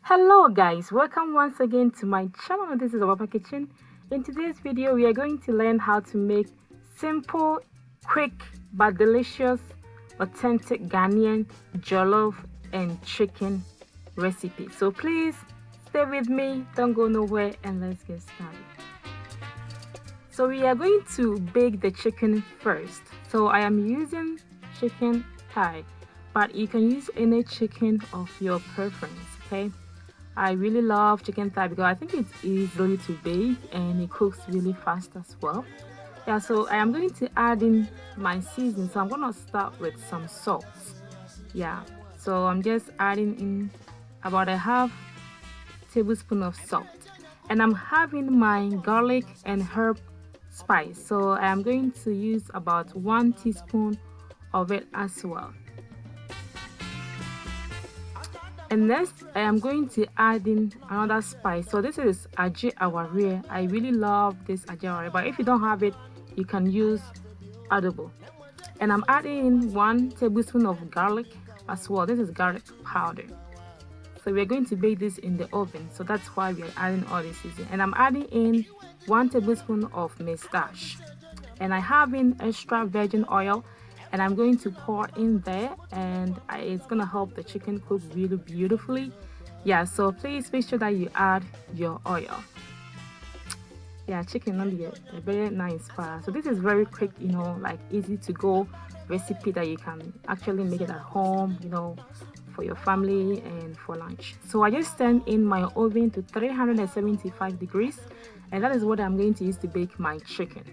Hello guys, welcome once again to my channel. This is OBAAPA Kitchen. In today's video we are going to learn how to make simple, quick but delicious authentic Ghanaian jollof and chicken recipe. So please stay with me, don't go nowhere, and let's get started. So we are going to bake the chicken first. So I am using chicken thigh, but you can use any chicken of your preference, okay? I really love chicken thigh because I think it's easily to bake and it cooks really fast as well. Yeah, so I am going to add in my seasoning. So I'm going to start with some salt. Yeah, so I'm just adding in about a half tablespoon of salt. And I'm having my garlic and herb spice. So I am going to use about 1 teaspoon of it as well. And next, I am going to add in another spice. So this is aje aware. I really love this aje aware, but if you don't have it, you can use adobo. And I'm adding in 1 tablespoon of garlic as well. This is garlic powder. So we're going to bake this in the oven. So that's why we are adding all this seasoning. And I'm adding in 1 tablespoon of moustache. And I have in extra virgin oil. And I'm going to pour in there, and it's gonna help the chicken cook really beautifully. Yeah, so please make sure that you add your oil. Yeah, chicken will be a very nice part. So this is very quick, you know, like easy to go recipe that you can actually make it at home, you know, for your family and for lunch. So I just turned in my oven to 375 degrees, and that is what I'm going to use to bake my chicken.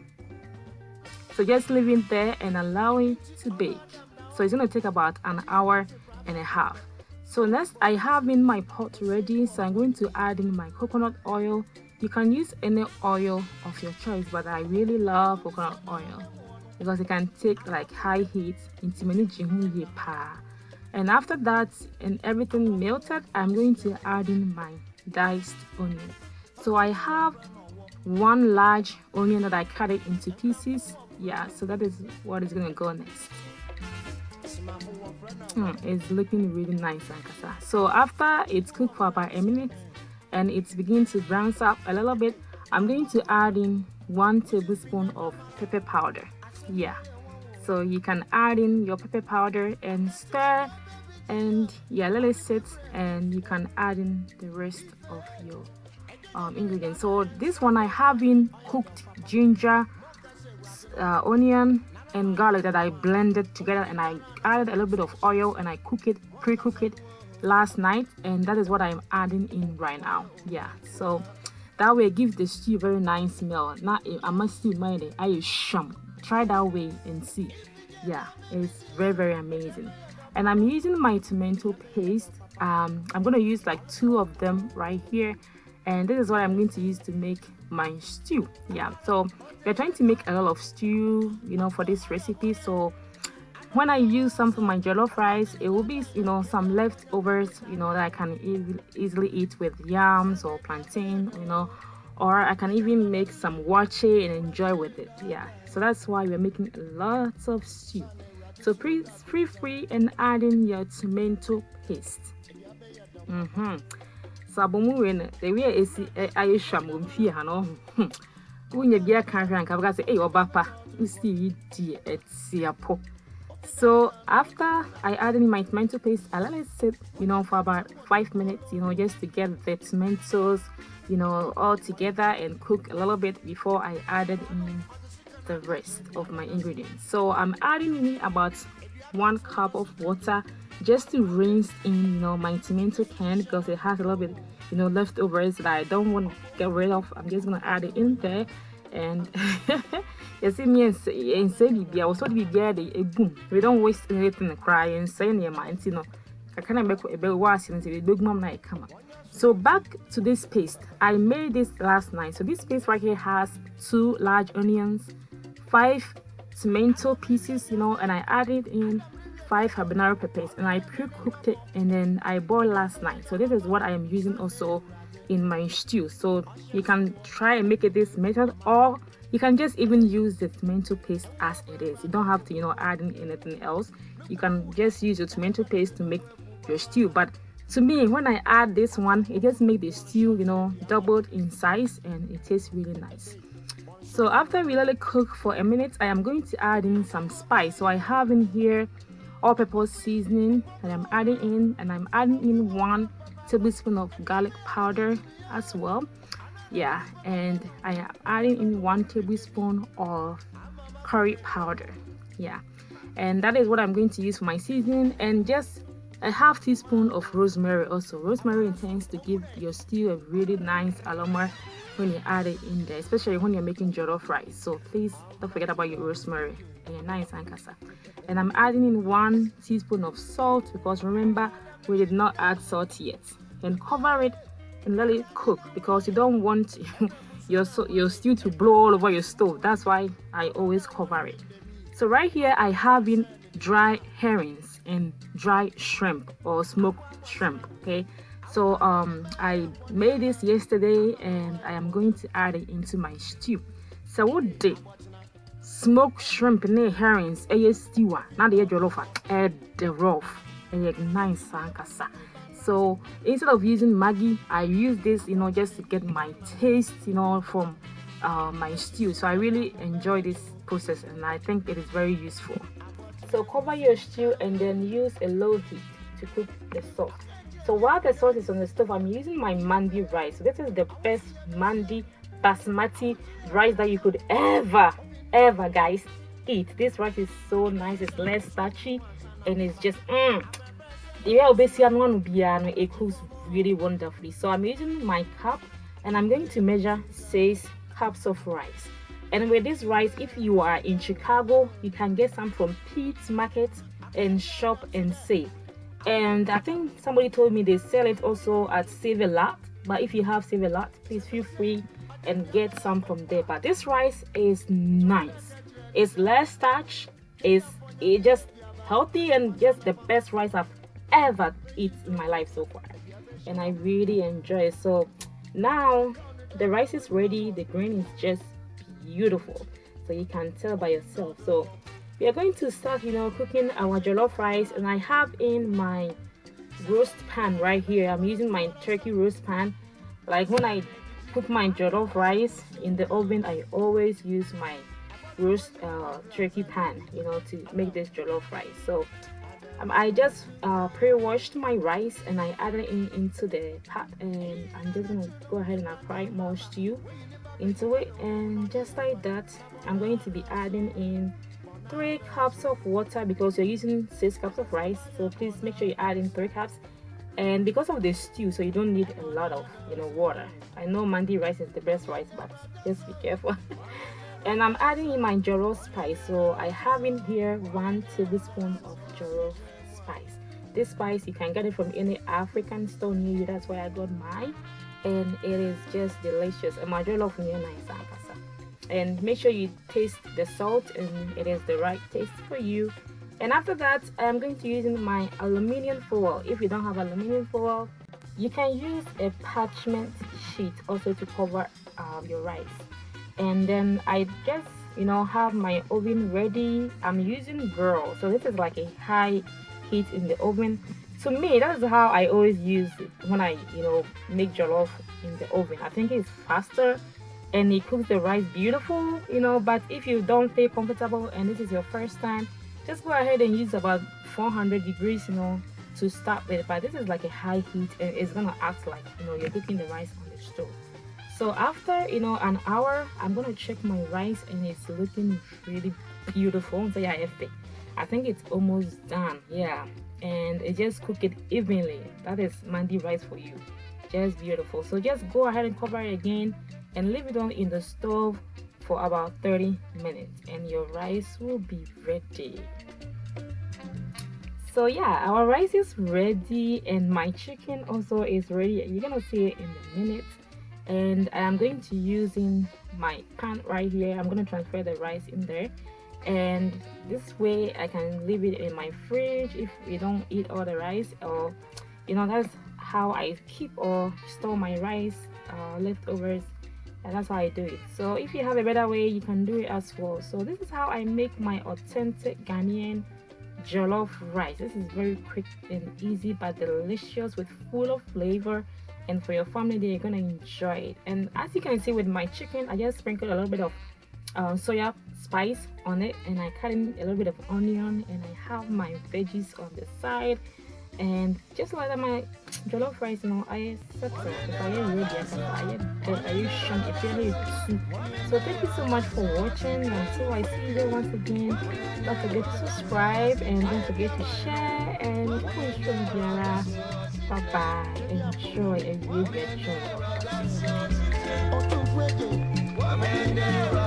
So just leave it there and allow it to bake. So it's going to take about an hour and a half. So next, I have in my pot ready. So I'm going to add in my coconut oil. You can use any oil of your choice, but I really love coconut oil because it can take like high heat. And after that and everything melted, I'm going to add in my diced onion. So I have 1 large onion that I cut it into pieces. Yeah, so that is what is going to go next. It's looking really nice, Ankasa. So after it's cooked for about a minute and it's beginning to brown up a little bit, I'm going to add in 1 tablespoon of pepper powder. Yeah, so you can add in your pepper powder and stir, and yeah, let it sit, and you can add in the rest of your ingredients. So this one I have in cooked ginger, onion and garlic that I blended together, and I added a little bit of oil and I pre-cook it last night, and that is what I'm adding in right now. Yeah, so that way it gives the stew a very nice smell. Now I must see my I sham. Try that way and see. Yeah, it's very amazing. And I'm using my tomato paste. I'm gonna use like 2 of them right here, and this is what I'm going to use to make my stew. Yeah, so we're trying to make a lot of stew, you know, for this recipe. So when I use some for my jollof rice, it will be, you know, some leftovers, you know, that I can easily eat with yams or plantain, you know, or I can even make some wache and enjoy with it. Yeah, so that's why we're making lots of stew. So please feel free and add in your tomato paste. So the way is I sham fee hano. When you be a can't have got a obapa, you see it siapo. So after I add in my tomato paste, I let it sit, you know, for about 5 minutes, you know, just to get the tomatoes, you know, all together and cook a little bit before I added in the rest of my ingredients. So I'm adding in about 1 cup of water just to rinse in, you know, my tomato can, because it has a little bit, you know, leftovers that I don't want to get rid of. I'm just gonna add it in there, and you see me and say I was to be boom. We don't waste anything and cry and say in your mind, you know. I can't make a bit worse and say big mom night come up. So back to this paste. I made this last night. So this paste right here has 2 large onions, 5 tomato pieces, you know, and I added in 5 habanero peppers, and I pre-cooked it and then I boiled last night. So this is what I am using also in my stew. So you can try and make it this method, or you can just even use the tomato paste as it is. You don't have to, you know, add in anything else. You can just use your tomato paste to make your stew. But To me, when I add this one, it just makes the stew, doubled in size, and it tastes really nice. So after we let it cook for a minute, I am going to add in some spice. So I have in here all purpose seasoning that I'm adding in, and I'm adding in 1 tablespoon of garlic powder as well. Yeah, and I am adding in 1 tablespoon of curry powder. Yeah, and that is what I'm going to use for my seasoning, and just a half teaspoon of rosemary. Also, rosemary intends to give your stew a really nice aroma when you add it in there, especially when you're making jollof rice. So please don't forget about your rosemary and your nice ankasa. And I'm adding in 1 teaspoon of salt, because remember, we did not add salt yet. And cover it and let it cook, because you don't want your stew to blow all over your stove. That's why I always cover it. So right here I have in dry herrings and dry shrimp or smoked shrimp. Okay, so I made this yesterday, and I am going to add it into my stew. So what did smoked shrimp and herrings stew now the jollof the rough and nice sankasa. So instead of using Maggi, I use this, just to get my taste, from my stew. So I really enjoy this process, and I think it is very useful. So cover your stew and then use a low heat to cook the sauce. So while the sauce is on the stove, I'm using my mandi rice. So this is the best mandi basmati rice that you could ever guys eat. This rice is so nice. It's less starchy, and it's just it cooks really wonderfully. So I'm using my cup, and I'm going to measure 6 cups of rice. And with this rice, if you are in Chicago, you can get some from Pete's Market and Shop and Save. And I think somebody told me they sell it also at Save a Lot. But if you have Save a Lot, please feel free and get some from there. But this rice is nice. It's less starch. It's just healthy, and just the best rice I've ever eaten in my life so far. And I really enjoy it. So now the rice is ready. The grain is just beautiful, so you can tell by yourself. So we are going to start cooking our jollof rice, and I have in my roast pan right here. I'm using my turkey roast pan. Like when I cook my jollof rice in the oven, I always use my roast turkey pan to make this jollof rice. So I just pre-washed my rice, and I added it into the pot, and I'm just gonna go ahead and apply more stew into it. And just like that, I'm going to be adding in 3 cups of water, because you're using 6 cups of rice, so please make sure you add in 3 cups. And because of the stew, so you don't need a lot of water. I know mandi rice is the best rice, but just be careful. And I'm adding in my jollof spice. So I have in here 1 tablespoon of jollof spice. This spice, you can get it from any African store near you. That's where I got mine, and it is just delicious. And my jollof is nice. And make sure you taste the salt, and it is the right taste for you. And after that, I'm going to use my aluminium foil. If you don't have aluminium foil, you can use a parchment sheet also to cover your rice. And then I just have my oven ready. I'm using GARI, so this is like a high heat in the oven. To me, that's how I always use it when I make jollof in the oven. I think it's faster, and it cooks the rice beautiful, but if you don't feel comfortable and this is your first time, just go ahead and use about 400 degrees to start with. But this is like a high heat, and it's gonna act like you're cooking the rice on the stove. So after an hour, I'm gonna check my rice, and it's looking really beautiful. So yeah, I think it's almost done. Yeah, and it just cook it evenly. That is mandi rice for you, just beautiful. So just go ahead and cover it again and leave it on in the stove for about 30 minutes, and your rice will be ready. So yeah, our rice is ready, and my chicken also is ready. You're gonna see it in a minute. And I'm going to use in my pan right here. I'm going to transfer the rice in there, and this way I can leave it in my fridge if you don't eat all the rice, or that's how I keep or store my rice leftovers, and that's how I do it. So if you have a better way, you can do it as well. So this is how I make my authentic Ghanaian jollof rice. This is very quick and easy but delicious with full of flavor, and for your family they're gonna enjoy it. And as you can see with my chicken, I just sprinkled a little bit of soya spice on it, and I cut in a little bit of onion, and I have my veggies on the side. And just like that, my jollof rice, I set it. If I ready, I use shun if you soup. So thank you so much for watching. Until I see you once again, don't forget to subscribe and don't forget to share. And bye bye. Enjoy and you get joy.